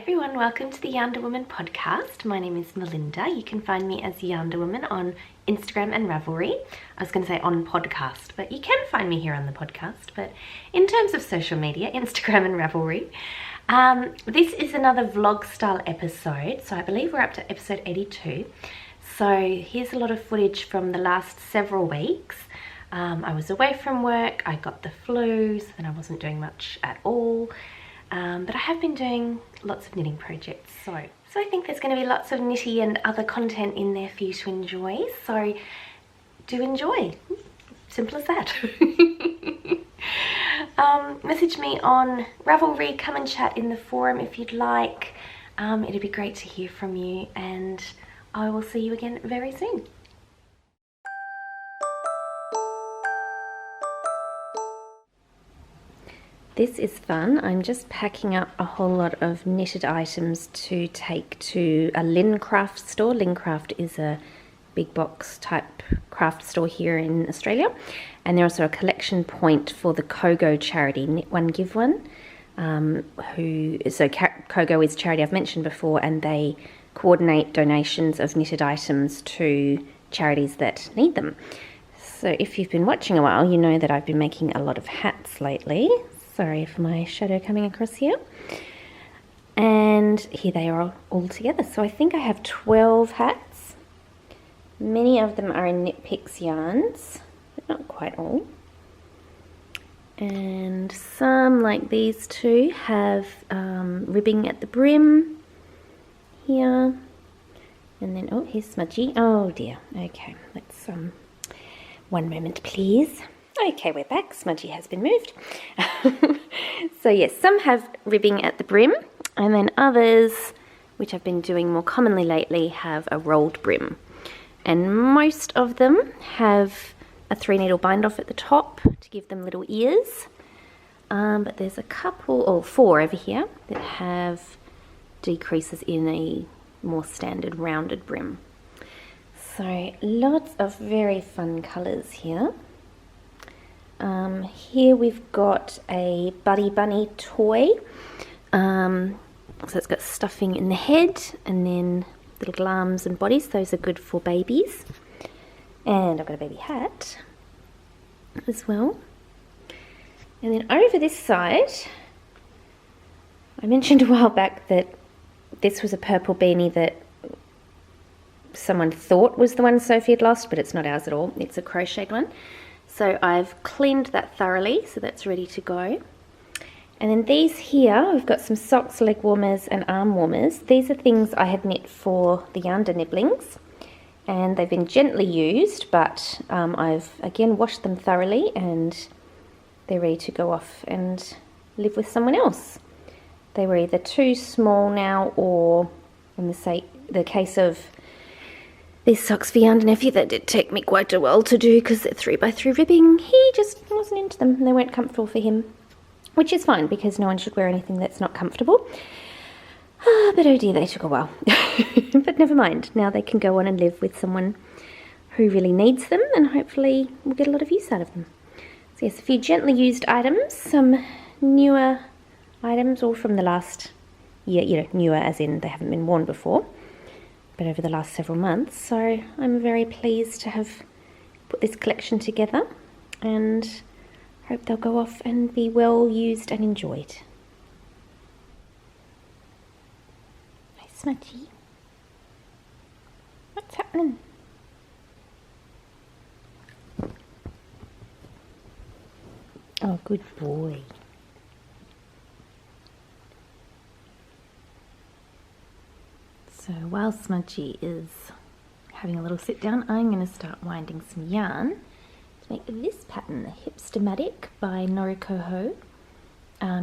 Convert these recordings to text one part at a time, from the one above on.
everyone, welcome to the YarnderWoman podcast. My name is Melinda. You can find me as YarnderWoman on Instagram and Ravelry. I was going to say on podcast, but you can find me here on the podcast. But in terms of social media, Instagram and Ravelry. This is another vlog style episode, so I believe we're up to episode 82. So here's a lot of footage from the last several weeks. I was away from work, I got the flu, so then I wasn't doing much at all. But I have been doing lots of knitting projects, so I think there's going to be lots of knitty and other content in there for you to enjoy, so do enjoy. Simple as that. Message me on Ravelry, come and chat in the forum if you'd like. It'd be great to hear from you, and I will see you again very soon. This is fun. I'm just packing up a whole lot of knitted items to take to a Lynn craft store. Lynn Craft is a big box type craft store here in Australia, and they're also a collection point for the Kogo charity, Knit One Give One. Kogo is a charity I've mentioned before, and they coordinate donations of knitted items to charities that need them. So if you've been watching a while, you know that I've been making a lot of hats lately. Sorry for my shadow coming across here. And here they are all together. So I think I have 12 hats. Many of them are in Knit Picks yarns, but not quite all. And some, like these two, have ribbing at the brim here. And then, oh, here's smudgy. Oh dear. Okay, let's, one moment please. Okay, we're back. Smudgy has been moved. So yes, some have ribbing at the brim, and then others, which I've been doing more commonly lately, have a rolled brim. And most of them have a 3-needle bind off at the top to give them little ears. But there's a couple, or 4 over here, that have decreases in a more standard rounded brim. So lots of very fun colours here. Here we've got a Buddy Bunny toy, so it's got stuffing in the head and then little arms and bodies. Those are good for babies. And I've got a baby hat as well. And then over this side, I mentioned a while back that this was a purple beanie that someone thought was the one Sophie had lost, but it's not ours at all. It's a crocheted one. So I've cleaned that thoroughly, so that's ready to go. And then these here, we've got some socks, leg warmers and arm warmers. These are things I had knit for the Yarnder nibblings, and they've been gently used, but I've again washed them thoroughly and they're ready to go off and live with someone else. They were either too small now, or in the case of these socks for Yarnder nephew, that did take me quite a while to do because they're 3x3 ribbing. He just wasn't into them and they weren't comfortable for him, which is fine because no one should wear anything that's not comfortable. But oh dear, they took a while. But never mind, now they can go on and live with someone who really needs them, and hopefully we'll get a lot of use out of them. So yes, a few gently used items, some newer items, all from the last year, newer as in they haven't been worn before, but over the last several months. So I'm very pleased to have put this collection together and hope they'll go off and be well used and enjoyed. Hi, Smudgy. What's happening? Oh, good boy. So while Smudgy is having a little sit down, I'm going to start winding some yarn to make this pattern, the Hipstermatic by Noriko Ho.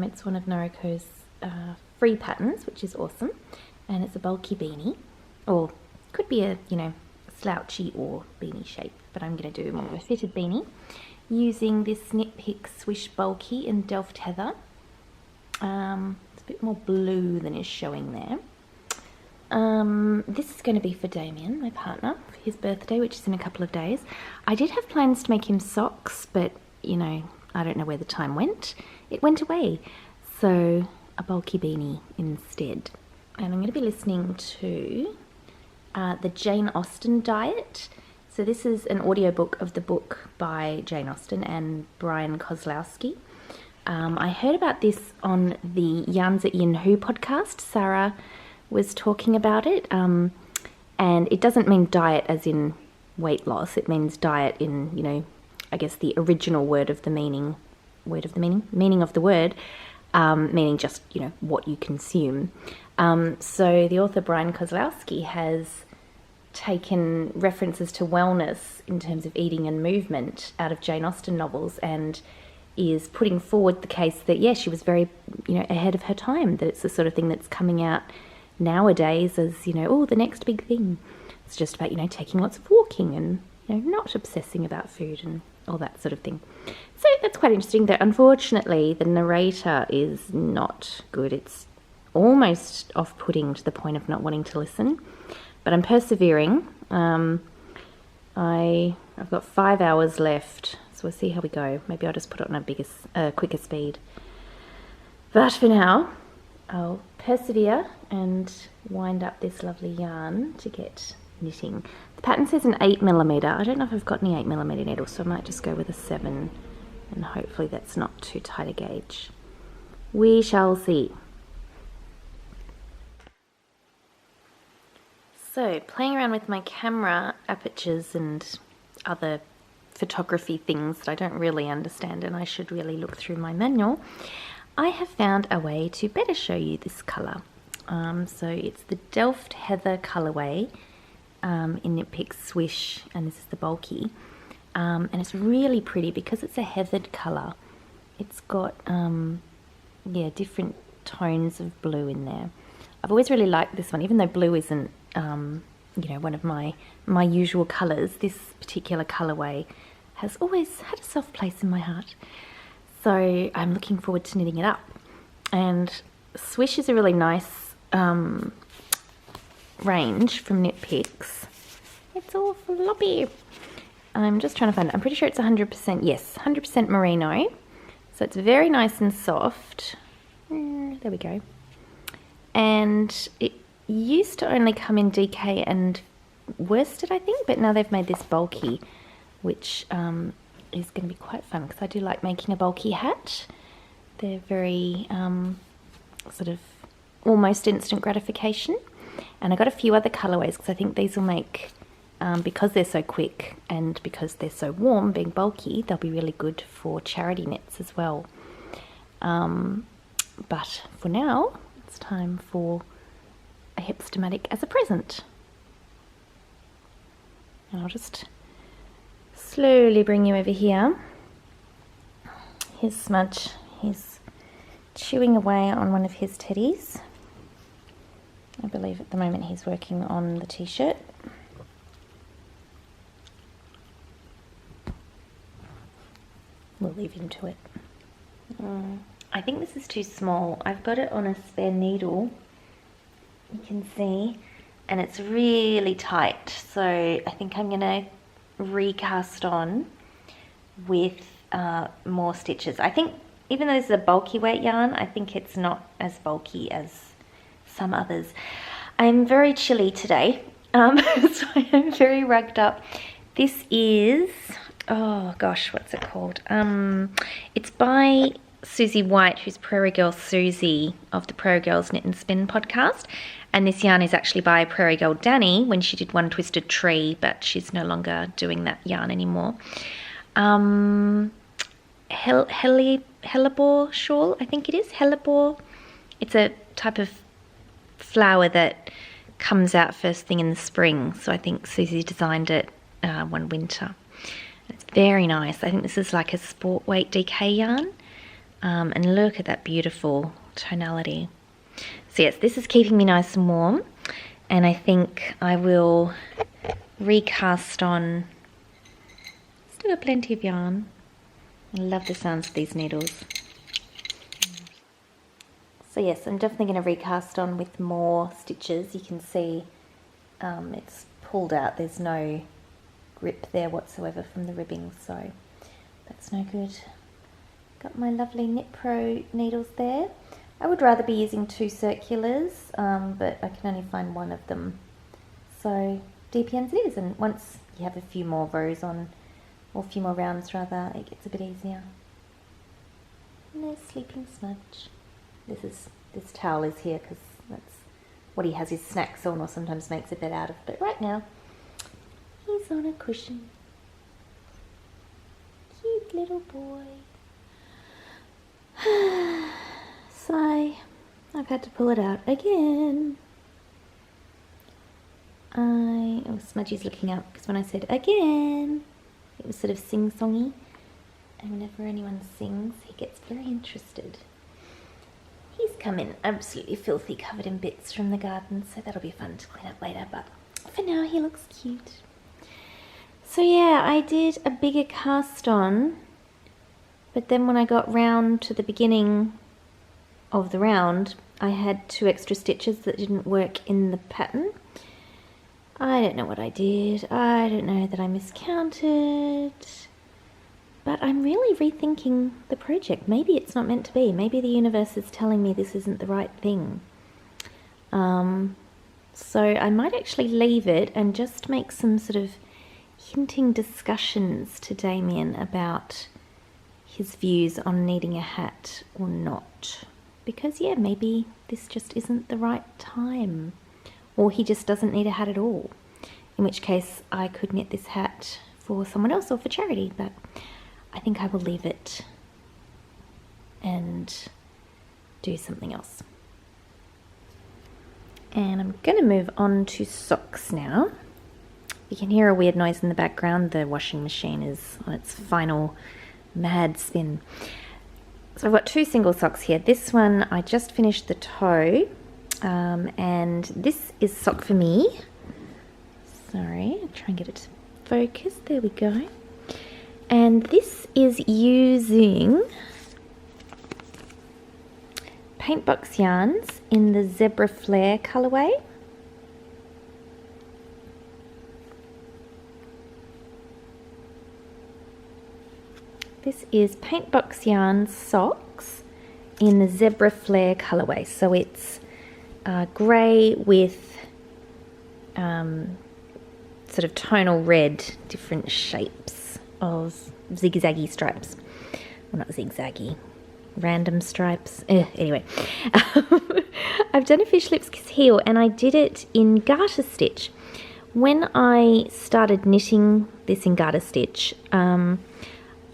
It's one of Noriko's free patterns, which is awesome, and it's a bulky beanie, or could be a slouchy or beanie shape, but I'm going to do more of a fitted beanie using this Knit Pick Swish Bulky in Delft Heather. It's a bit more blue than is showing there. This is going to be for Damien, my partner, for his birthday, which is in a couple of days. I did have plans to make him socks, but, I don't know where the time went. It went away. So, a bulky beanie instead. and I'm going to be listening to the Jane Austen Diet. So this is an audiobook of the book by Jane Austen and Brian Kozlowski. I heard about this on the Yarns at Yin Hu podcast. Sarah was talking about it, and it doesn't mean diet as in weight loss. It means diet in, you know, I guess the original meaning of the word, meaning just, you know, what you consume. So the author Brian Kozlowski has taken references to wellness in terms of eating and movement out of Jane Austen novels, and is putting forward the case that, yeah, she was very, you know, ahead of her time, that it's the sort of thing that's coming out nowadays as, you know, oh, the next big thing. It's just about, you know, taking lots of walking and, you know, not obsessing about food and all that sort of thing. So that's quite interesting, that unfortunately the narrator is not good. It's almost off-putting to the point of not wanting to listen, but I'm persevering. I've got 5 hours left, so we'll see how we go. Maybe I'll just put it on a quicker speed. But for now, I'll persevere and wind up this lovely yarn to get knitting. The pattern says an 8mm. I don't know if I've got any 8mm needles, so I might just go with a 7, and hopefully that's not too tight a gauge. We shall see. So, playing around with my camera apertures and other photography things that I don't really understand, and I should really look through my manual, I have found a way to better show you this colour. So it's the Delft Heather colourway in Knit Picks Swish, and this is the bulky. And it's really pretty because it's a heathered colour. It's got different tones of blue in there. I've always really liked this one, even though blue isn't you know, one of my usual colours. This particular colourway has always had a soft place in my heart, so I'm looking forward to knitting it up. And Swish is a really nice range from Knit Picks. It's all floppy. I'm just trying to find it. I'm pretty sure it's 100%, yes, 100% merino, so it's very nice and soft. There we go. And it used to only come in DK and worsted, I think, but now they've made this bulky, which is going to be quite fun because I do like making a bulky hat. They're very sort of almost instant gratification. And I got a few other colourways because I think these will make, because they're so quick and because they're so warm, being bulky, they'll be really good for charity knits as well. But for now, it's time for a hipstermatic as a present. And I'll just slowly bring you over here. Here's Smudge. He's chewing away on one of his teddies. I believe at the moment he's working on the t-shirt. We'll leave him to it. I think this is too small. I've got it on a spare needle, you can see, and it's really tight, so I think I'm gonna recast on with more stitches. I think even though this is a bulky weight yarn, I think it's not as bulky as some others. I'm very chilly today, so I'm very rugged up. This is, oh gosh, what's it called? It's by Susie White, who's Prairie Girl Susie of the Prairie Girls Knit and Spin podcast. And this yarn is actually by Prairie Girl Danny when she did One Twisted Tree, but she's no longer doing that yarn anymore. Hellebore shawl, I think it is. Hellebore. It's a type of flower that comes out first thing in the spring. So I think Susie designed it one winter. It's very nice. I think this is like a sport weight DK yarn. And look at that beautiful tonality. So yes, this is keeping me nice and warm, and I think I will recast on. Still got plenty of yarn. I love the sounds of these needles. So yes, I'm definitely going to recast on with more stitches. You can see it's pulled out. There's no grip there whatsoever from the ribbing, so that's no good. Got my lovely Knit Pro needles there. I would rather be using 2 circulars, but I can only find one of them. So DPNs it is, and once you have a few more rows on, or a few more rounds rather, it gets a bit easier. And there's Sleeping Smudge. This towel is here because that's what he has his snacks on, or sometimes makes a bed out of, but right now he's on a cushion. Cute little boy. Sigh. I've had to pull it out again. Oh, Smudgy's looking up because when I said again, it was sort of sing-songy. And whenever anyone sings, he gets very interested. He's come in absolutely filthy, covered in bits from the garden, so that'll be fun to clean up later, but for now he looks cute. So yeah, I did a bigger cast on, but then when I got round to the beginning of the round, I had 2 extra stitches that didn't work in the pattern. I don't know what I did. I don't know that I miscounted. But I'm really rethinking the project. Maybe it's not meant to be. Maybe the universe is telling me this isn't the right thing. So I might actually leave it and just make some sort of hinting discussions to Damien about his views on needing a hat or not. Because yeah, maybe this just isn't the right time. Or he just doesn't need a hat at all. In which case I could knit this hat for someone else or for charity, but I think I will leave it and do something else. And I'm going to move on to socks now. You can hear a weird noise in the background. The washing machine is on its final mad spin. So I've got 2 single socks here. This one I just finished the toe, and this is sock for me. Sorry, I'll try and get it to focus. There we go. And this is using paint box yarns in the Zebra Flare colourway. This is paint box yarn socks in the Zebra Flare colourway. So it's grey with sort of tonal red, different shapes of zigzaggy stripes. Well, not zigzaggy, random stripes. Anyway, I've done a fish lips heel and I did it in garter stitch. When I started knitting this in garter stitch,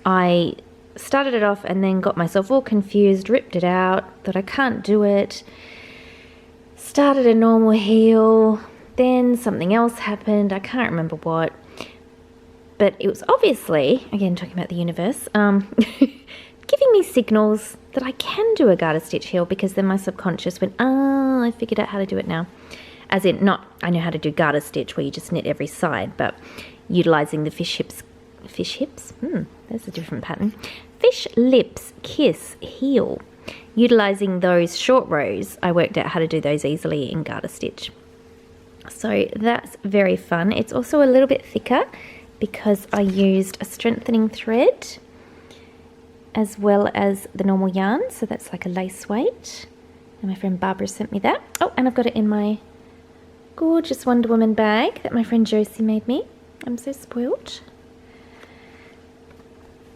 I started it off and then got myself all confused, ripped it out, thought I can't do it, started a normal heel, then something else happened, I can't remember what, but it was obviously, again talking about the universe, giving me signals that I can do a garter stitch heel, because then my subconscious went, oh, I figured out how to do it now. As in, not I know how to do garter stitch where you just knit every side, but utilising the fish hips, there's a different pattern, fish lips kiss heel. Utilising those short rows, I worked out how to do those easily in garter stitch. So that's very fun. It's also a little bit thicker because I used a strengthening thread as well as the normal yarn, so that's like a lace weight. And my friend Barbara sent me that. Oh, and I've got it in my gorgeous Wonder Woman bag that my friend Josie made me. I'm so spoiled.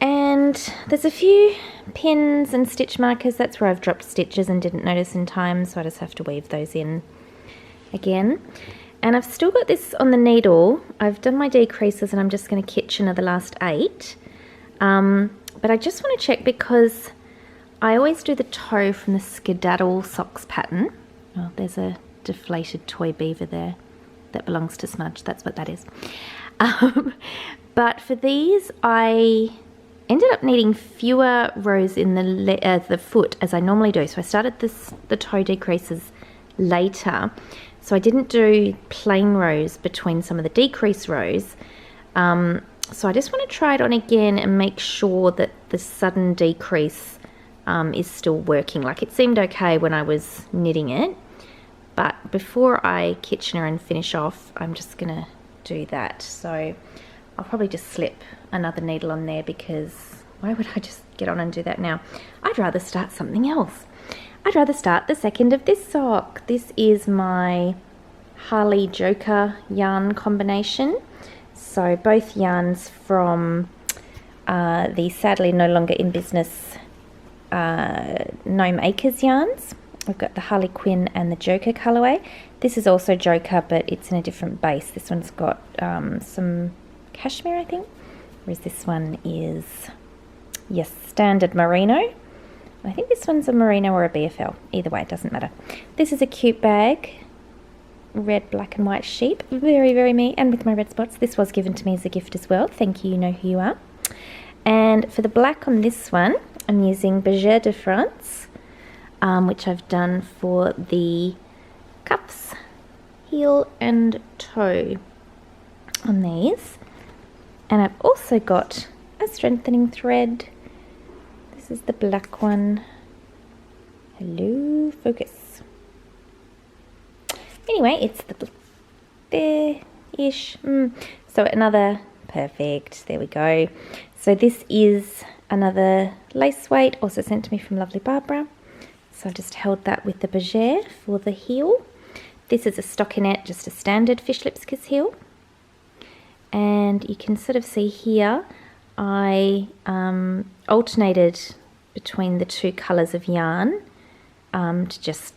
And there's a few pins and stitch markers. That's where I've dropped stitches and didn't notice in time, so I just have to weave those in again. And I've still got this on the needle. I've done my decreases and I'm just going to kitchener the last 8. But I just want to check because I always do the toe from the Skedaddle socks pattern. Oh, there's a deflated toy beaver there that belongs to Smudge. That's what that is. But for these, I ended up needing fewer rows in the foot as I normally do. So I started the toe decreases later. So I didn't do plain rows between some of the decrease rows. So I just want to try it on again and make sure that the sudden decrease is still working. Like, it seemed okay when I was knitting it, but before I kitchener and finish off, I'm just gonna do that. So I'll probably just slip another needle on there, because why would I just get on and do that now? I'd rather start something else. I'd rather start the second of this sock. This is my Harley Joker yarn combination. So both yarns from the sadly no longer in business Gnome Acres yarns. We've got the Harley Quinn and the Joker colourway. This is also Joker, but it's in a different base. This one's got some cashmere, I think, whereas this one is, yes, standard merino. I think this one's a merino or a BFL. Either way, it doesn't matter. This is a cute bag. Red, black and white sheep. Very, very me. And with my red spots. This was given to me as a gift as well. Thank you, you know who you are. And for the black on this one, I'm using Bergère de France, which I've done for the cuffs, heel and toe on these. And I've also got a strengthening thread. This is the black one. Hello, focus. Anyway, it's the there-ish. So another, perfect, there we go. So this is another lace weight, also sent to me from lovely Barbara. So I've just held that with the Bergère for the heel. This is a stockinette, just a standard fish lips kiss heel. And you can sort of see here, I alternated between the two colours of yarn to just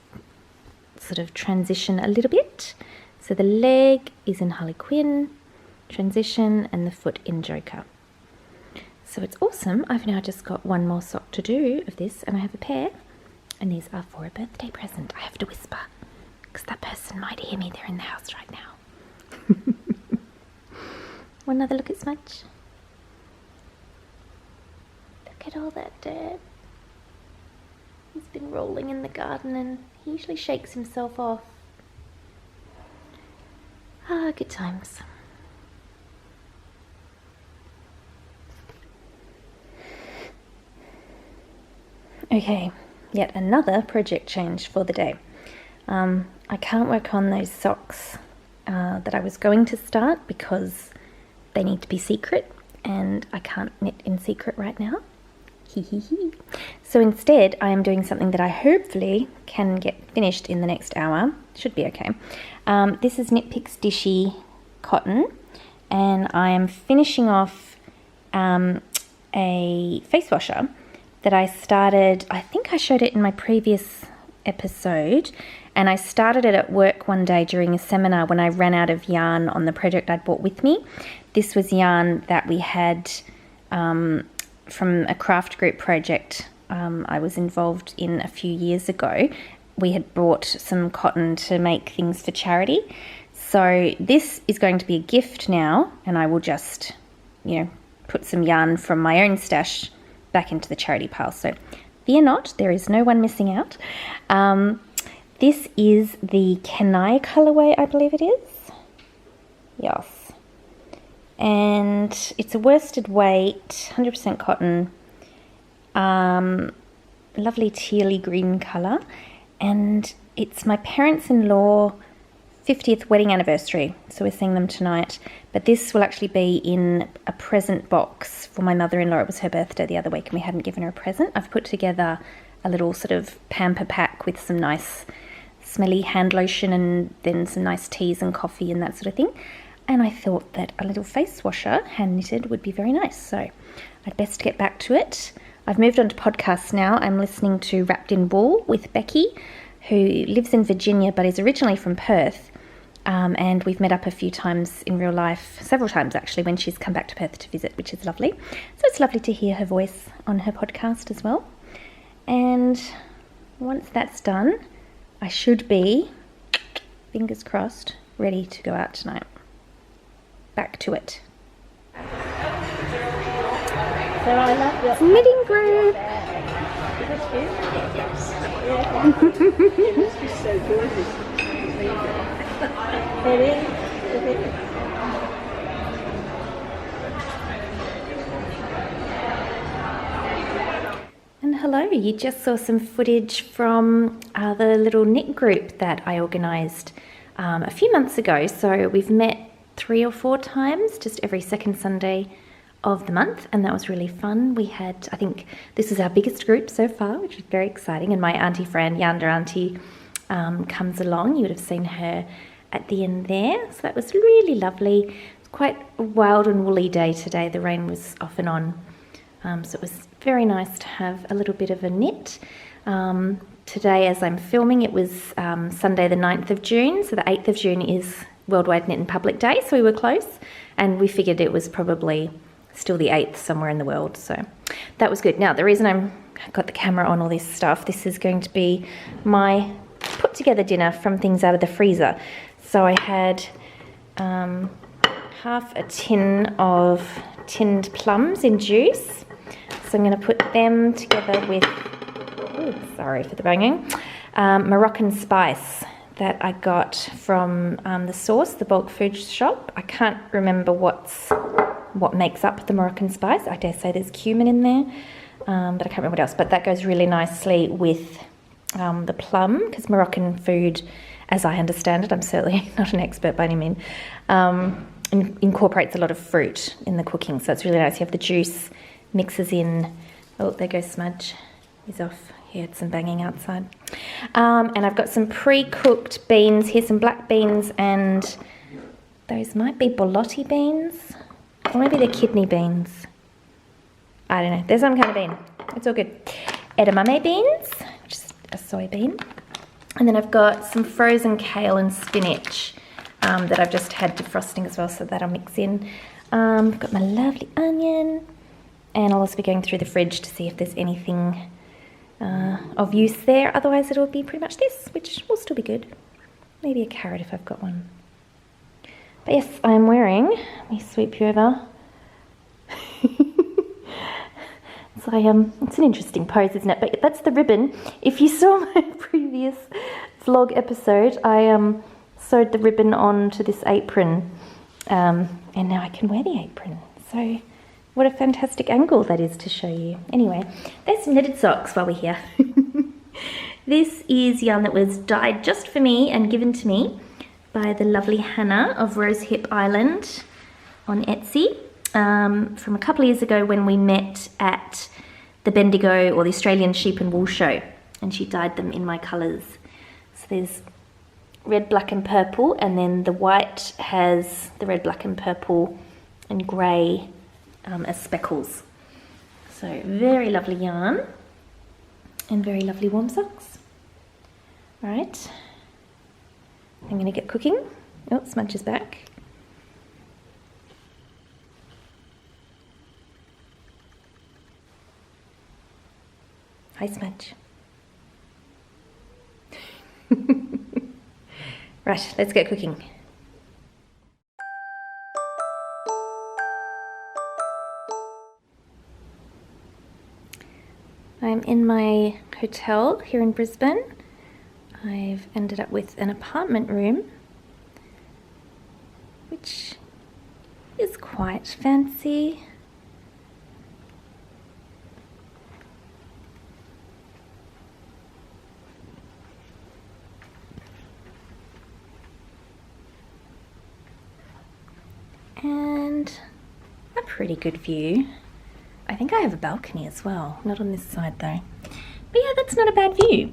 sort of transition a little bit. So the leg is in Harley Quinn, transition, and the foot in Joker. So it's awesome. I've now just got one more sock to do of this, and I have a pair, and these are for a birthday present. I have to whisper, because that person might hear me. They're in the house right now. One other look at Smudge. Look at all that dirt. He's been rolling in the garden and he usually shakes himself off. Ah, good times. Okay, yet another project change for the day. I can't work on those socks that I was going to start because they need to be secret and I can't knit in secret right now. So instead I am doing something that I hopefully can get finished in the next hour. Should be okay. This is Knit Picks Dishy cotton, and I am finishing off a face washer that I started, I think I showed it in my previous episode, and I started it at work one day during a seminar when I ran out of yarn on the project I'd brought with me. This was yarn that we had from a craft group project I was involved in a few years ago. We had brought some cotton to make things for charity. So this is going to be a gift now, and I will just, you know, put some yarn from my own stash back into the charity pile. So fear not, there is no one missing out. This is the Kenai colorway, I believe it is. Yes. And it's a worsted weight, 100% cotton, lovely tealy green colour, and it's my parents-in-law 50th wedding anniversary, so we're seeing them tonight. But this will actually be in a present box for my mother-in-law. It was her birthday the other week and we hadn't given her a present. I've put together a little sort of pamper pack with some nice smelly hand lotion and then some nice teas and coffee and that sort of thing. And I thought that a little face washer, hand knitted, would be very nice. So I'd best get back to it. I've moved on to podcasts now. I'm listening to Wrapped in Wool with Becky, who lives in Virginia but is originally from Perth. And we've met up a few times in real life, several times actually, when she's come back to Perth to visit, which is lovely. So it's lovely to hear her voice on her podcast as well. And once that's done, I should be, fingers crossed, ready to go out tonight. Back to it. So I love your knitting group. It must be so gorgeous. It is. And hello, you just saw some footage from the little knit group that I organised a few months ago. So we've met 3 or 4 times, just every second Sunday of the month, and that was really fun. We had, I think this is our biggest group so far, which is very exciting, and my auntie friend, Yarnder Auntie, comes along. You would have seen her at the end there, so that was really lovely. It's quite a wild and woolly day today. The rain was off and on, so it was very nice to have a little bit of a knit. Today, as I'm filming, it was Sunday the 9th of June, so the 8th of June is Worldwide Knit and Public Day, so we were close, and we figured it was probably still the 8th somewhere in the world, so that was good. Now, the reason I've got the camera on all this stuff, this is going to be my put together dinner from things out of the freezer. So I had half a tin of tinned plums in juice, so I'm going to put them together with, ooh, sorry for the banging, Moroccan spice that I got from the Source, the bulk food shop. I can't remember what makes up the Moroccan spice. I dare say there's cumin in there, but I can't remember what else. But that goes really nicely with the plum, because Moroccan food, as I understand it, I'm certainly not an expert by any means, incorporates a lot of fruit in the cooking. So it's really nice. You have the juice, mixes in, oh, there goes Smudge. He's off. He had some banging outside. And I've got some pre-cooked beans here, some black beans, and those might be bolotti beans, or maybe they're kidney beans. I don't know. There's some kind of bean. It's all good. Edamame beans, which is a soybean. And then I've got some frozen kale and spinach that I've just had defrosting as well, so that'll mix in. I've got my lovely onion, and I'll also be going through the fridge to see if there's anything of use there. Otherwise it'll be pretty much this, which will still be good. Maybe a carrot if I've got one. But yes, I'm wearing, let me sweep you over. It's an interesting pose, isn't it? But that's the ribbon. If you saw my previous vlog episode, I sewed the ribbon onto this apron, and now I can wear the apron. So what a fantastic angle that is to show you. Anyway, there's some knitted socks while we're here. This is yarn that was dyed just for me and given to me by the lovely Hannah of Rosehip Island on Etsy, from a couple of years ago when we met at the Bendigo, or the Australian Sheep and Wool Show, and she dyed them in my colours. So there's red, black and purple, and then the white has the red, black and purple and grey as speckles. So very lovely yarn and very lovely warm socks. All right, I'm going to get cooking. Oh, Smudge is back. Hi, Smudge. Right, let's get cooking. I'm in my hotel here in Brisbane. I've ended up with an apartment room, which is quite fancy. And a pretty good view. I think I have a balcony as well, not on this side though. But yeah, that's not a bad view.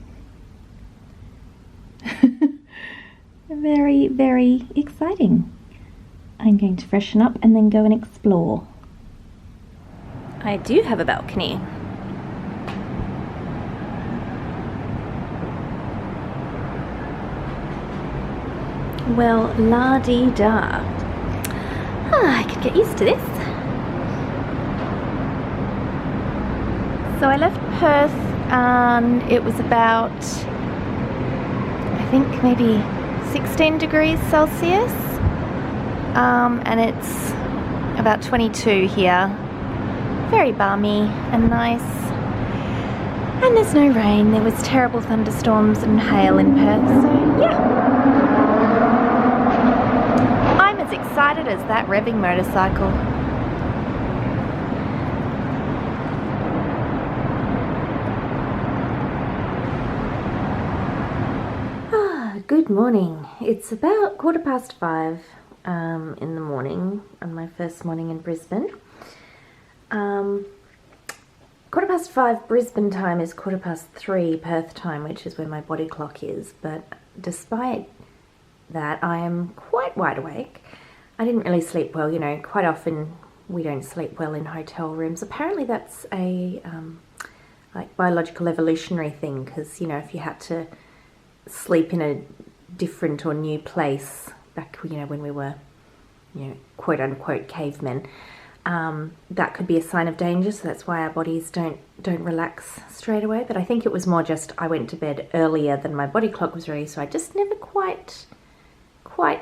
Very, very exciting. I'm going to freshen up and then go and explore. I do have a balcony. Well, la-dee-da. I could get used to this. So I left Perth and it was about, I think maybe 16 degrees Celsius, and it's about 22 here. Very balmy and nice, and there's no rain. There was terrible thunderstorms and hail in Perth, so yeah. I'm as excited as that revving motorcycle. Good morning. It's about 5:15 in the morning on my first morning in Brisbane. 5:15 Brisbane time is 3:15 Perth time, which is where my body clock is. But despite that, I am quite wide awake. I didn't really sleep well. You know, quite often we don't sleep well in hotel rooms. Apparently that's a like biological evolutionary thing, because, you know, if you had to sleep in a different or new place back, you know, when we were, you know, quote unquote cavemen, that could be a sign of danger. So that's why our bodies don't relax straight away. But I think it was more just I went to bed earlier than my body clock was ready, so I just never quite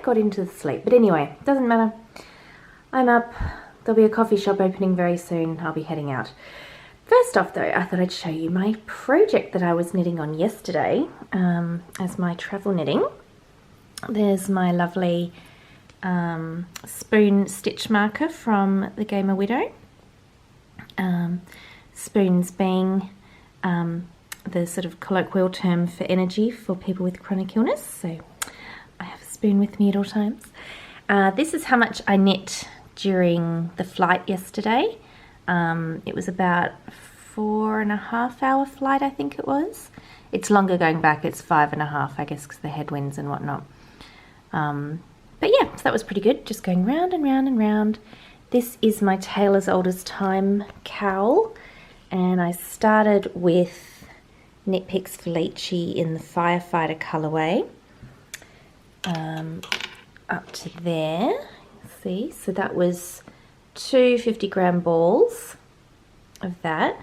got into the sleep. But anyway, doesn't matter. I'm up. There'll be a coffee shop opening very soon. I'll be heading out. First off though, I thought I'd show you my project that I was knitting on yesterday as my travel knitting. There's my lovely spoon stitch marker from the Gamer Widow. Spoons being the sort of colloquial term for energy for people with chronic illness, so I have a spoon with me at all times. This is how much I knit during the flight yesterday. It was about 4.5 hour flight, I think it was. It's longer going back, it's 5.5, I guess, because the headwinds and whatnot. But yeah, so that was pretty good, just going round and round and round. This is my Tailor's Oldest Time cowl, and I started with Knit Picks Felici in the Firefighter colourway. Up to there, see, so that was 2 50-gram balls of that.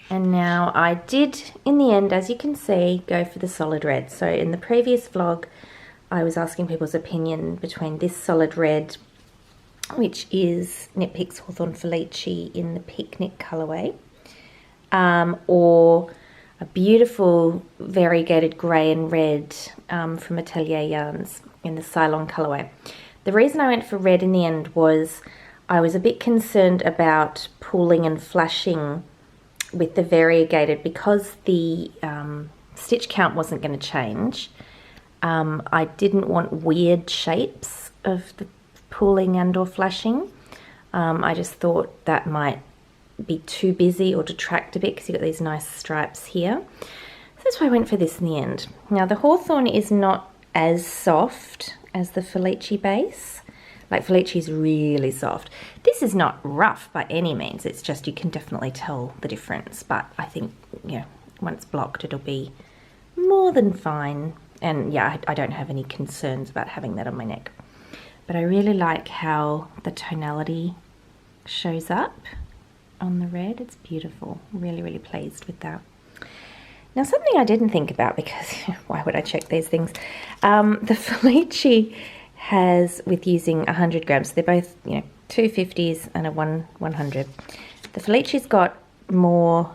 And now I did, in the end, as you can see, go for the solid red. So in the previous vlog, I was asking people's opinion between this solid red, which is Knit Picks Hawthorn Felici in the Picnic colourway, or a beautiful variegated grey and red from Atelier Yarns in the Ceylon colourway. The reason I went for red in the end was I was a bit concerned about pooling and flashing with the variegated, because the stitch count wasn't going to change. I didn't want weird shapes of the pooling and or flashing. I just thought that might be too busy or detract a bit, because you've got these nice stripes here. So that's why I went for this in the end. Now the Hawthorn is not as soft as the Felici base. Like, Felici is really soft. This is not rough by any means. It's just you can definitely tell the difference. But I think, you know, once blocked, it'll be more than fine. And yeah, I don't have any concerns about having that on my neck. But I really like how the tonality shows up on the red. It's beautiful. Really, really pleased with that. Now, something I didn't think about, because why would I check these things? The Felici has, with using 100 grams, so they're both, you know, 250s and a 100. The Felici's got more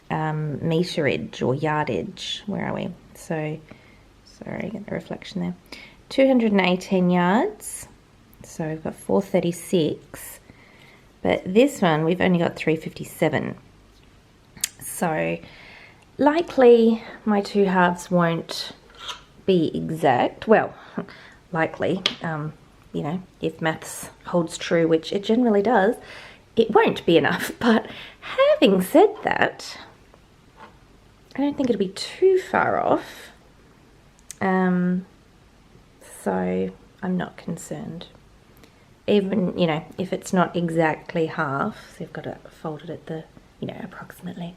meterage or yardage. Where are we? So, sorry, get the reflection there. 218 yards. So we've got 436. But this one, we've only got 357. So likely my two halves won't be exact. Well, likely, you know, if maths holds true, which it generally does, it won't be enough. But having said that, I don't think it'll be too far off. So I'm not concerned. Even, you know, if it's not exactly half, so you've got to fold it at the, you know, approximately.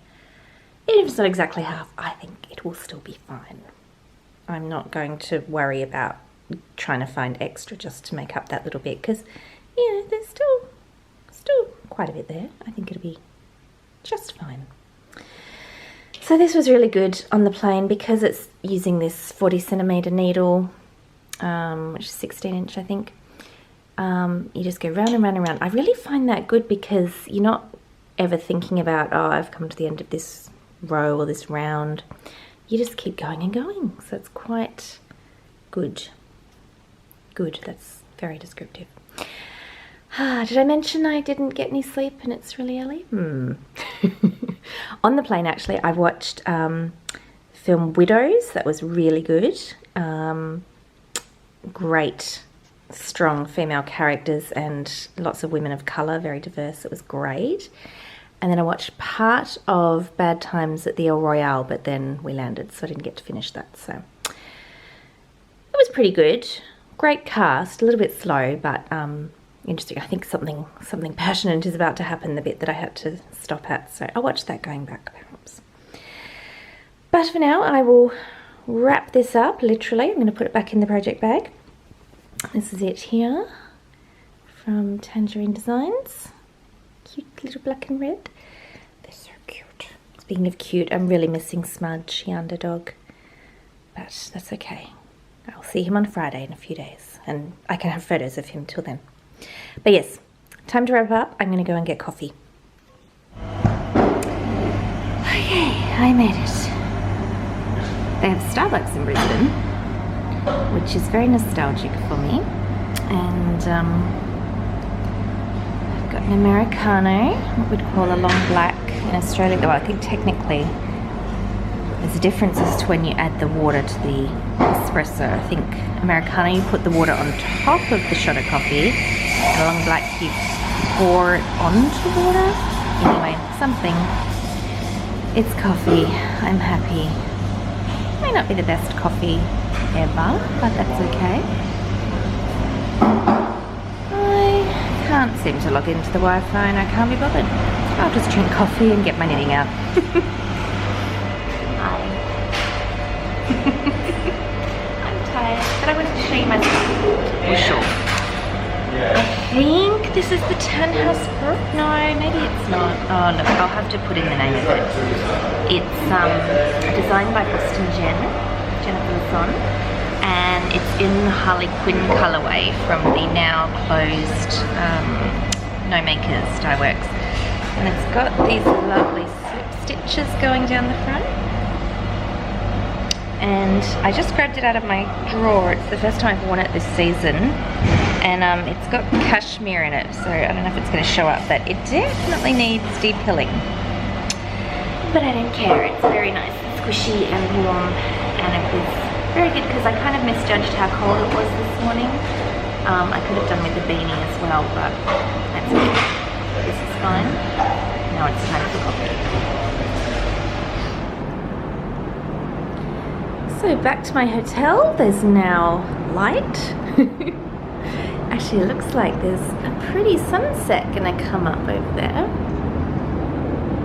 Even if it's not exactly half, I think it will still be fine. I'm not going to worry about trying to find extra just to make up that little bit, because, you know, there's still quite a bit there. I think it'll be just fine. So this was really good on the plane, because it's using this 40 centimetre needle, which is 16 inch, I think. You just go round and round and round. I really find that good, because you're not ever thinking about, oh, I've come to the end of this row or this round. You just keep going and going. So it's quite good. Good, that's very descriptive. Did I mention I didn't get any sleep and it's really early? On the plane, actually, I watched film Widows. That was really good. Great strong female characters and lots of women of colour, very diverse. It was great. And then I watched part of Bad Times at the El Royale, but then we landed, so I didn't get to finish that. So it was pretty good. Great cast, a little bit slow, but interesting. I think something passionate is about to happen, the bit that I had to stop at. So I'll watch that going back, perhaps. But for now, I will wrap this up, literally. I'm going to put it back in the project bag. This is it here from Tangerine Designs. Cute little black and red. They're so cute. Speaking of cute, I'm really missing Smudge, Yander dog. But that's okay. I'll see him on Friday in a few days. And I can have photos of him till then. But yes, time to wrap up. I'm going to go and get coffee. Okay, I made it. They have Starbucks in Brisbane, which is very nostalgic for me. And I've got an Americano, what we'd call a long black in Australia. Well, I think technically there's a difference as to when you add the water to the espresso. I think Americano, you put the water on top of the shot of coffee, and a long black, you pour it onto water. Anyway, something. It's coffee. I'm happy. May not be the best coffee ever, but that's okay. I can't seem to log into the Wi-Fi and I can't be bothered. I'll just drink coffee and get my knitting out. Hi. I'm tired, but I wanted to show you my bushel. I think this is the Tannhouse Brook. No, maybe it's not. Oh look, I'll have to put in the name of it. It's designed by Boston Jennifer Lasson, and it's in the Harley Quinn colourway from the now closed No Makers Dyeworks. And it's got these lovely slip stitches going down the front. And I just grabbed it out of my drawer. It's the first time I've worn it this season. And it's got cashmere in it, so I don't know if it's going to show up, but it definitely needs depilling. But I don't care, it's very nice and squishy and warm, and it was very good because I kind of misjudged how cold it was this morning. I could have done with a beanie as well, but that's it. This is fine. Now it's time for coffee. So back to my hotel. There's now light. Actually, it looks like there's a pretty sunset gonna come up over there,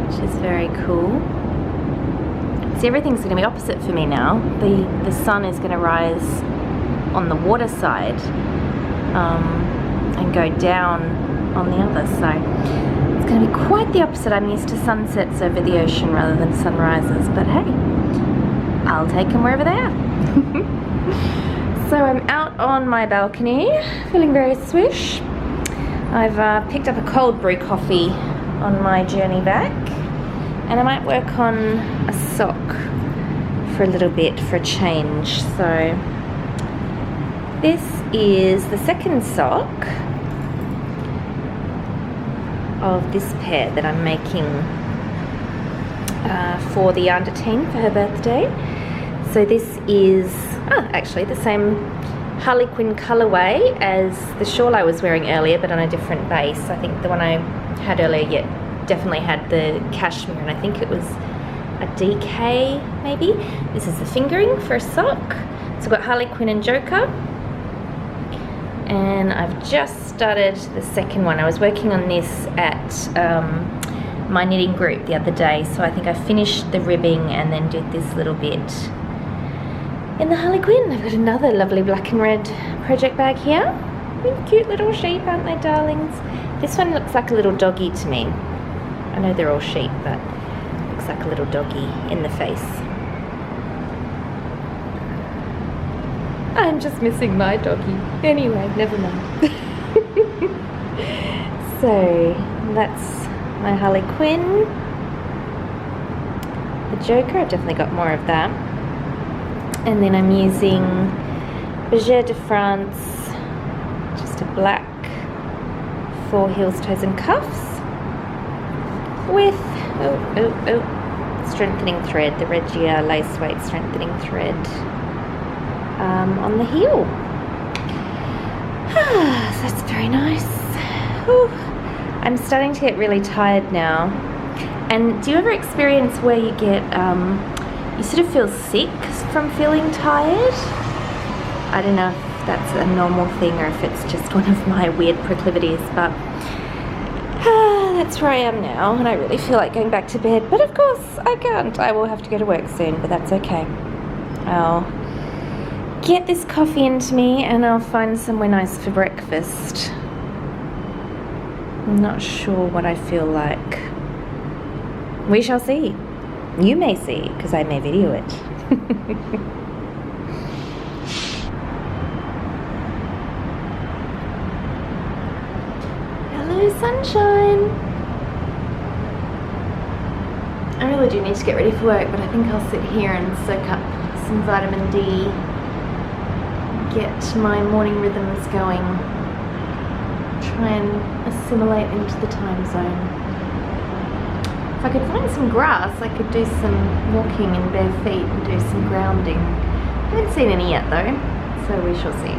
which is very cool. See, everything's gonna be opposite for me now. The sun is gonna rise on the water side and go down on the other side. It's gonna be quite the opposite. I'm used to sunsets over the ocean rather than sunrises, but hey, I'll take them wherever they are. So I'm out on my balcony, feeling very swish. I've picked up a cold brew coffee on my journey back, and I might work on a sock for a little bit for a change. So this is the second sock of this pair that I'm making for the Yander team for her birthday. So this is actually the same Harley Quinn colourway as the shawl I was wearing earlier, but on a different base. I think the one I had earlier definitely had the cashmere, and I think it was a DK maybe. This is the fingering for a sock. So I've got Harley Quinn and Joker, and I've just started the second one. I was working on this at my knitting group the other day, so I think I finished the ribbing and then did this little bit in the Harley Quinn. I've got another lovely black and red project bag here. Cute little sheep, aren't they, darlings? This one looks like a little doggy to me. I know they're all sheep, but looks like a little doggy in the face. I'm just missing my doggy. Anyway, never mind. So that's my Harley Quinn. The Joker, I've definitely got more of that. And then I'm using Bergère de France, just a black 4 heels, toes and cuffs with strengthening thread, the Regia lace weight strengthening thread on the heel. That's very nice. Whew. I'm starting to get really tired now. And do you ever experience where you get, you sort of feel sick from feeling tired? I don't know if that's a normal thing or if it's just one of my weird proclivities, but that's where I am now, and I really feel like going back to bed. But of course, I can't. I will have to go to work soon, but that's okay. I'll get this coffee into me and I'll find somewhere nice for breakfast. I'm not sure what I feel like. We shall see. You may see, because I may video it. Hello, sunshine. I really do need to get ready for work, but I think I'll sit here and soak up some vitamin D, get my morning rhythms going, try and assimilate into the time zone. If I could find some grass, I could do some walking in bare feet and do some grounding. I haven't seen any yet though, so we shall see.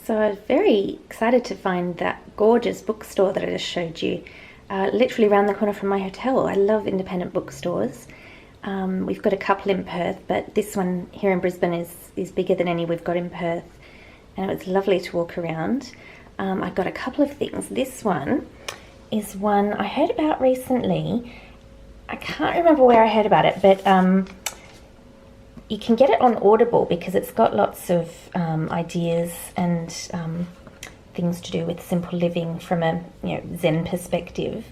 So I was very excited to find that gorgeous bookstore that I just showed you, literally around the corner from my hotel. I love independent bookstores. We've got a couple in Perth, but this one here in Brisbane is bigger than any we've got in Perth, and it was lovely to walk around. I got a couple of things. This one is one I heard about recently. I can't remember where I heard about it, but you can get it on Audible because it's got lots of ideas and things to do with simple living from a Zen perspective.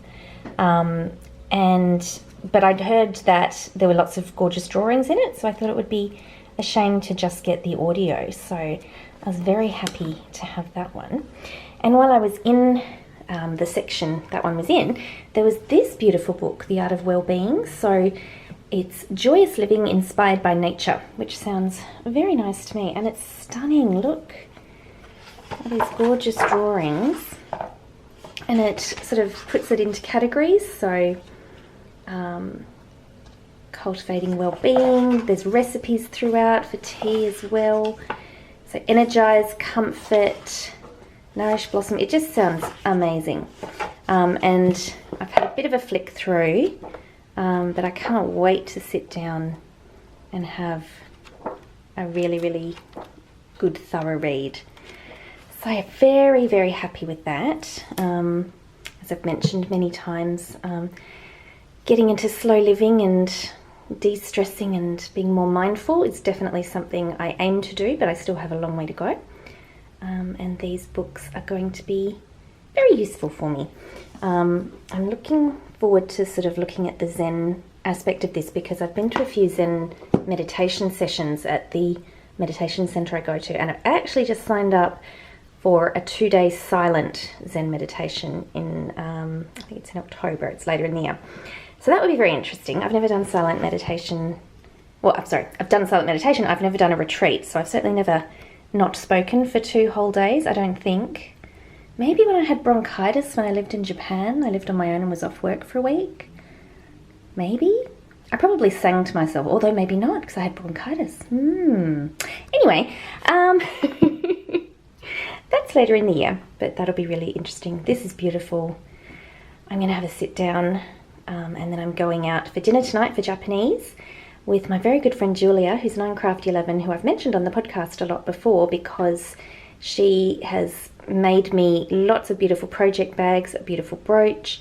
But I'd heard that there were lots of gorgeous drawings in it, so I thought it would be a shame to just get the audio. So I was very happy to have that one. And while I was in the section that one was in, there was this beautiful book, The Art of Wellbeing. So it's Joyous Living Inspired by Nature, which sounds very nice to me, and it's stunning. Look at these gorgeous drawings, and it sort of puts it into categories. So cultivating well-being, there's recipes throughout for tea as well. So energize, comfort, nourish, blossom. It just sounds amazing. And I've had a bit of a flick through, but I can't wait to sit down and have a really, really good thorough read. So I'm very, very happy with that. As I've mentioned many times, getting into slow living and de-stressing and being more mindful is definitely something I aim to do, but I still have a long way to go. And these books are going to be very useful for me. I'm looking forward to sort of looking at the Zen aspect of this, because I've been to a few Zen meditation sessions at the meditation center I go to, and I've actually just signed up for a 2-day silent Zen meditation in, I think it's in October, it's later in the year. So that would be very interesting. I've never done silent meditation. Well, I'm sorry, I've done silent meditation. I've never done a retreat, so I've certainly never not spoken for 2 whole days, I don't think. Maybe when I had bronchitis when I lived in Japan, I lived on my own and was off work for a week. Maybe. I probably sang to myself, although maybe not, because I had bronchitis. Anyway, that's later in the year, but that'll be really interesting. This is beautiful. I'm going to have a sit down, and then I'm going out for dinner tonight for Japanese with my very good friend Julia, who's 9Craft11, who I've mentioned on the podcast a lot before, because she has made me lots of beautiful project bags, a beautiful brooch,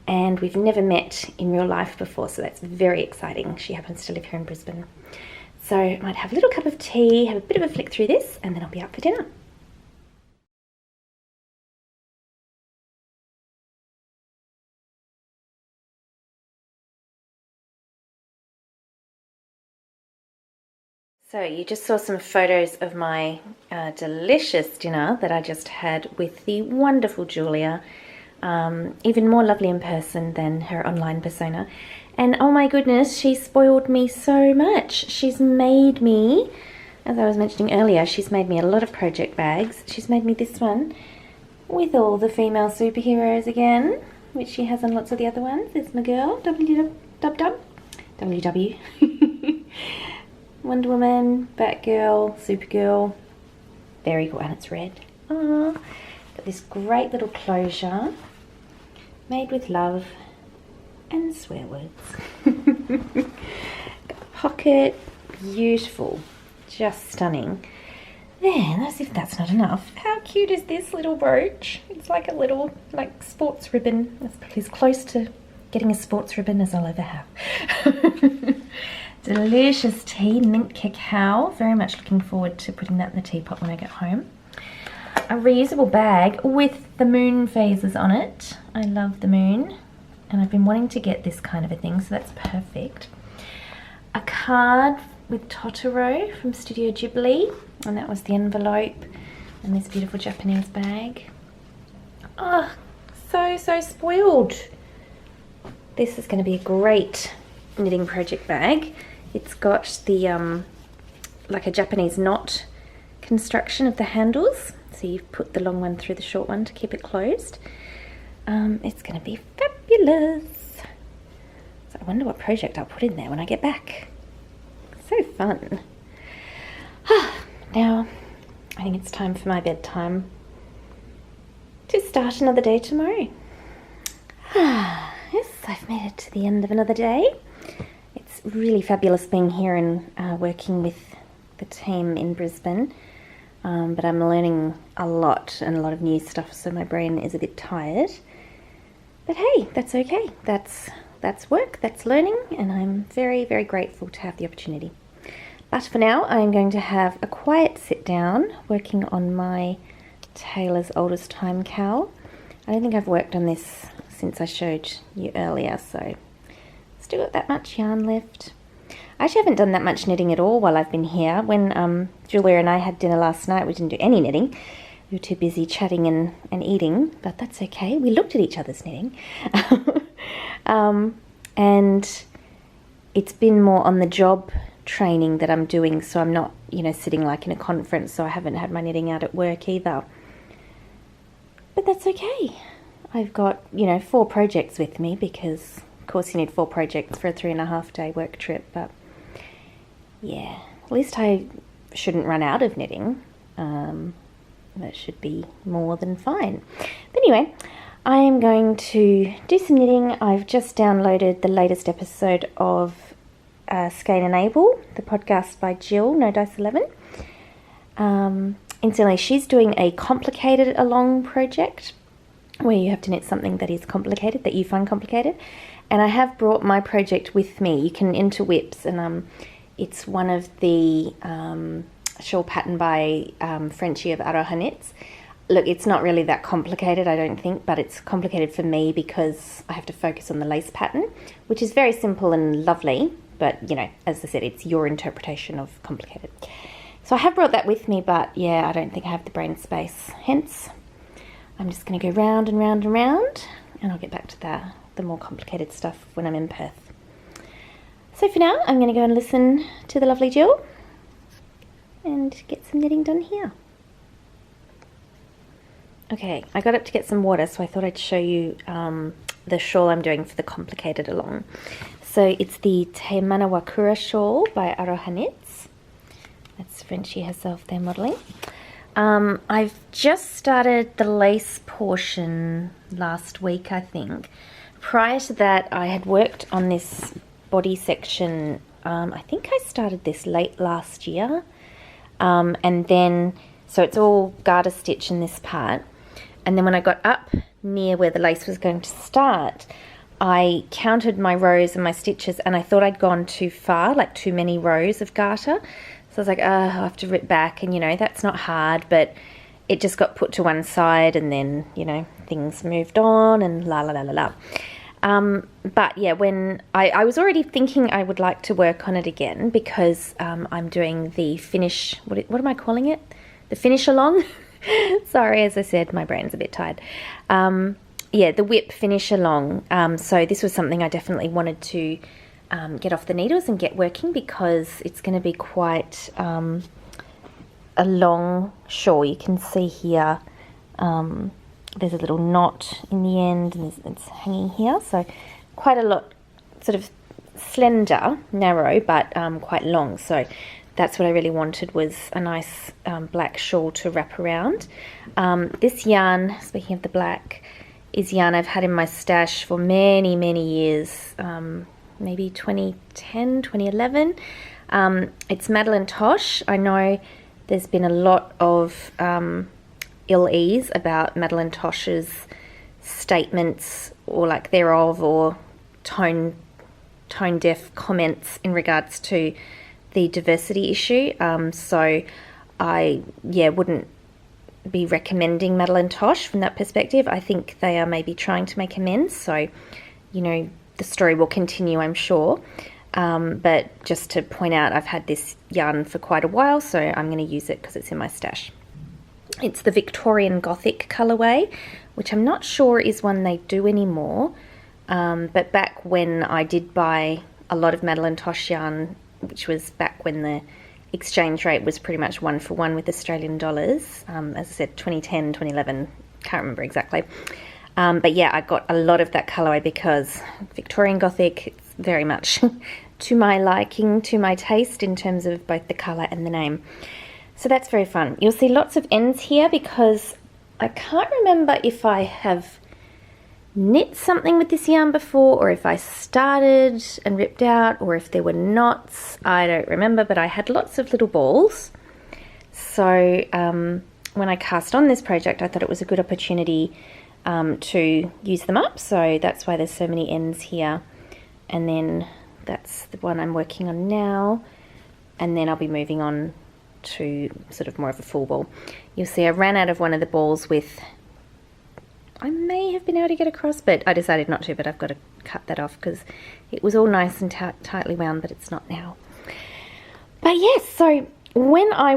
and we've never met in real life before, so that's very exciting. She happens to live here in Brisbane. So I might have a little cup of tea, have a bit of a flick through this, and then I'll be out for dinner. So you just saw some photos of my delicious dinner that I just had with the wonderful Julia, even more lovely in person than her online persona. And oh my goodness, she spoiled me so much. She's made me, as I was mentioning earlier, she's made me a lot of project bags. She's made me this one with all the female superheroes again, which she has on lots of the other ones. It's my girl, WW. Wonder Woman, Batgirl, Supergirl. Very cool, and it's red. Aww. Got this great little closure, made with love and swear words. Got a pocket, beautiful, just stunning. Then, as if that's not enough, how cute is this little brooch? It's like a little, sports ribbon. It's probably as close to getting a sports ribbon as I'll ever have. Delicious tea, mint cacao. Very much looking forward to putting that in the teapot when I get home. A reusable bag with the moon phases on it. I love the moon, and I've been wanting to get this kind of a thing, so that's perfect. A card with Totoro from Studio Ghibli, and that was the envelope, and this beautiful Japanese bag. Oh, so spoiled. This is going to be a great knitting project bag. It's got the like a Japanese knot construction of the handles, so you've put the long one through the short one to keep it closed. It's going to be fabulous. So I wonder what project I'll put in there when I get back. So fun. Now I think it's time for my bedtime to start another day tomorrow. Yes, I've made it to the end of another day. It's really fabulous being here and working with the team in Brisbane, but I'm learning a lot and a lot of new stuff, so my brain is a bit tired. But hey, that's okay. That's work, that's learning, and I'm very, very grateful to have the opportunity. But for now, I'm going to have a quiet sit down working on my Taylor's Oldest Time cowl. I don't think I've worked on this since I showed you earlier, so still got that much yarn left. I actually haven't done that much knitting at all while I've been here. When Julia and I had dinner last night, we didn't do any knitting. We were too busy chatting and eating, but that's okay. We looked at each other's knitting. And it's been more on the job training that I'm doing, so I'm not, sitting like in a conference, so I haven't had my knitting out at work either. But that's okay. I've got, 4 projects with me because, of course, you need 4 projects for a 3.5-day work trip, but yeah, at least I shouldn't run out of knitting. That should be more than fine. But anyway, I am going to do some knitting. I've just downloaded the latest episode of Skein and Abel, the podcast by Jill, No Dice 11. Incidentally, she's doing a complicated along project where you have to knit something that is complicated, that you find complicated. And I have brought my project with me. You can enter WIPs, and it's one of the shawl pattern by Frenchie of Aroha Knits. Look, it's not really that complicated, I don't think, but it's complicated for me because I have to focus on the lace pattern, which is very simple and lovely, but, as I said, it's your interpretation of complicated. So I have brought that with me, but, yeah, I don't think I have the brain space. Hence, I'm just going to go round and round and round, and I'll get back to the more complicated stuff when I'm in Perth. So for now, I'm going to go and listen to the lovely Jill and get some knitting done here. Okay, I got up to get some water, so I thought I'd show you the shawl I'm doing for the complicated along. So it's the Te Manawakura shawl by Aroha Knits. That's Frenchie herself there modelling. I've just started the lace portion last week, I think. Prior to that, I had worked on this body section. I think I started this late last year. And then, so it's all garter stitch in this part. And then when I got up near where the lace was going to start, I counted my rows and my stitches, and I thought I'd gone too far, like too many rows of garter. So I was like, I'll have to rip back, and that's not hard, but it just got put to one side, and then, things moved on, and la la la la la. But yeah, when I was already thinking I would like to work on it again because I'm doing the finish, what am I calling it? The finish along? Sorry, as I said, my brain's a bit tired. Yeah, the whip finish along. So this was something I definitely wanted to get off the needles and get working because it's going to be quite a long shawl. You can see here there's a little knot in the end and it's hanging here. So quite a lot, sort of slender, narrow, but quite long. So that's what I really wanted, was a nice black shawl to wrap around. This yarn, speaking of the black, is yarn I've had in my stash for many, many years, maybe 2010, 2011. It's Madeline Tosh. I know there's been a lot of ill ease about Madeline Tosh's statements or lack thereof, or tone deaf comments in regards to the diversity issue. So I wouldn't be recommending Madeline Tosh from that perspective. I think they are maybe trying to make amends, so the story will continue, I'm sure. But just to point out, I've had this yarn for quite a while, so I'm going to use it because it's in my stash. It's the Victorian Gothic colourway, which I'm not sure is one they do anymore. But back when I did buy a lot of Madeline Tosh yarn, which was back when the exchange rate was pretty much 1 for 1 with Australian dollars, as I said, 2010, 2011, can't remember exactly. But yeah, I got a lot of that colourway because Victorian Gothic, it's very much to my liking, to my taste in terms of both the colour and the name. So that's very fun. You'll see lots of ends here because I can't remember if I have knit something with this yarn before, or if I started and ripped out, or if there were knots. I don't remember, but I had lots of little balls. So when I cast on this project, I thought it was a good opportunity to use them up. So that's why there's so many ends here. And then that's the one I'm working on now. And then I'll be moving on to sort of more of a full ball. You'll see I ran out of one of the balls with, I may have been able to get across, but I decided not to, but I've got to cut that off because it was all nice and tightly wound, but it's not now. But yes, so when I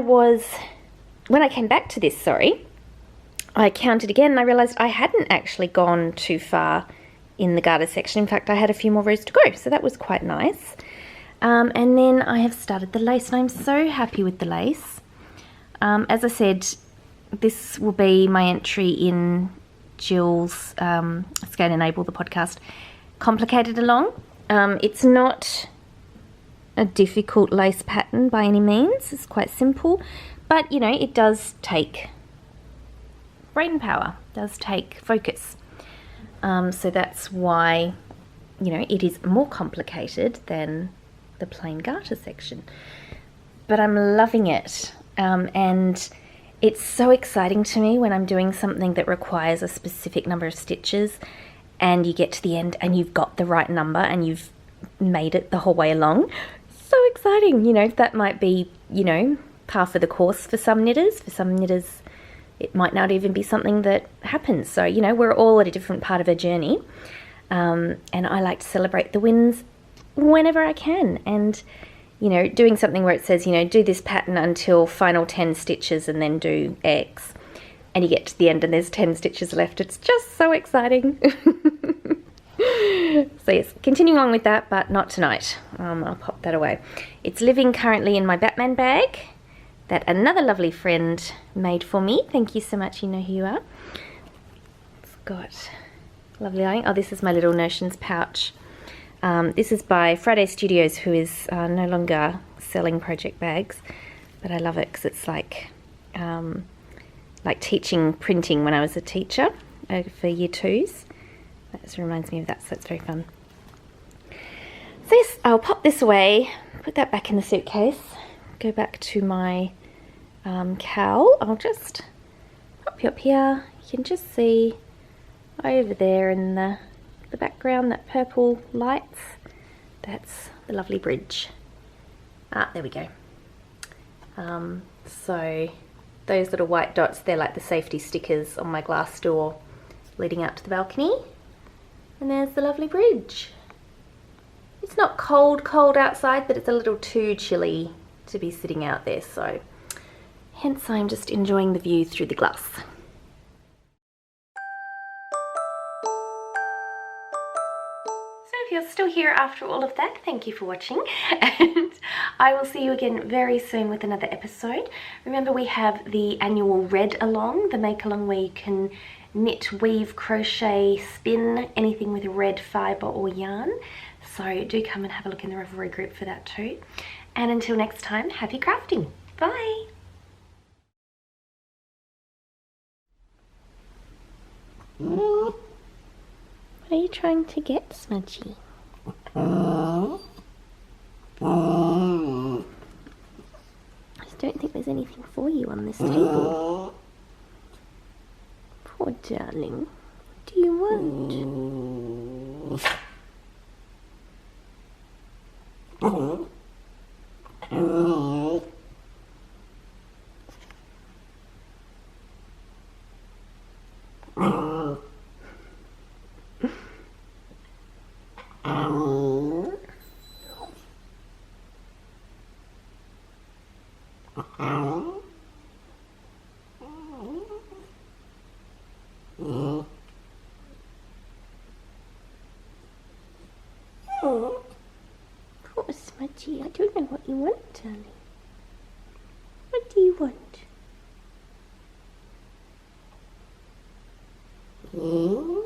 came back to this, I counted again and I realised I hadn't actually gone too far in the garter section. In fact, I had a few more rows to go, so that was quite nice. And then I have started the lace, and I'm so happy with the lace. As I said, this will be my entry in Jill's It's Going to Enable the Podcast Complicated Along. It's not a difficult lace pattern by any means. It's quite simple, but it does take brain power, does take focus. So that's why it is more complicated than the plain garter section, but I'm loving it. And it's so exciting to me when I'm doing something that requires a specific number of stitches and you get to the end and you've got the right number and you've made it the whole way along. So exciting. That might be par for the course for some knitters. For some knitters it might not even be something that happens. So we're all at a different part of a journey, and I like to celebrate the wins whenever I can. And doing something where it says do this pattern until final 10 stitches and then do X, and you get to the end and there's 10 stitches left. It's just so exciting. So yes, continuing on with that, but not tonight. I'll pop that away. It's living currently in my Batman bag that another lovely friend made for me. Thank you so much. You know who you are. It's got lovely lining. Oh, this is my little Notions pouch. This is by Friday Studios, who is no longer selling project bags, but I love it because it's like teaching printing when I was a teacher for year 2s. That just reminds me of that, so it's very fun. So yes, I'll pop this away, put that back in the suitcase, go back to my cowl. I'll just pop you up here. You can just see over there in the background, that purple lights, that's the lovely bridge. There we go. So those little white dots, they're like the safety stickers on my glass door leading out to the balcony. And there's the lovely bridge. It's not cold outside, but it's a little too chilly to be sitting out there, so hence I'm just enjoying the view through the glass. If you're still here after all of that, thank you for watching, and I will see you again very soon with another episode. Remember, we have the annual Read Along, the make along where you can knit, weave, crochet, spin, anything with red fibre or yarn. So do come and have a look in the Ravelry group for that too. And until next time, happy crafting. Bye! What are you trying to get, Smudgy? I just don't think there's anything for you on this table. Poor darling. What do you want? Poor Smudgy, I don't know what you want, darling. What do you want? Oh.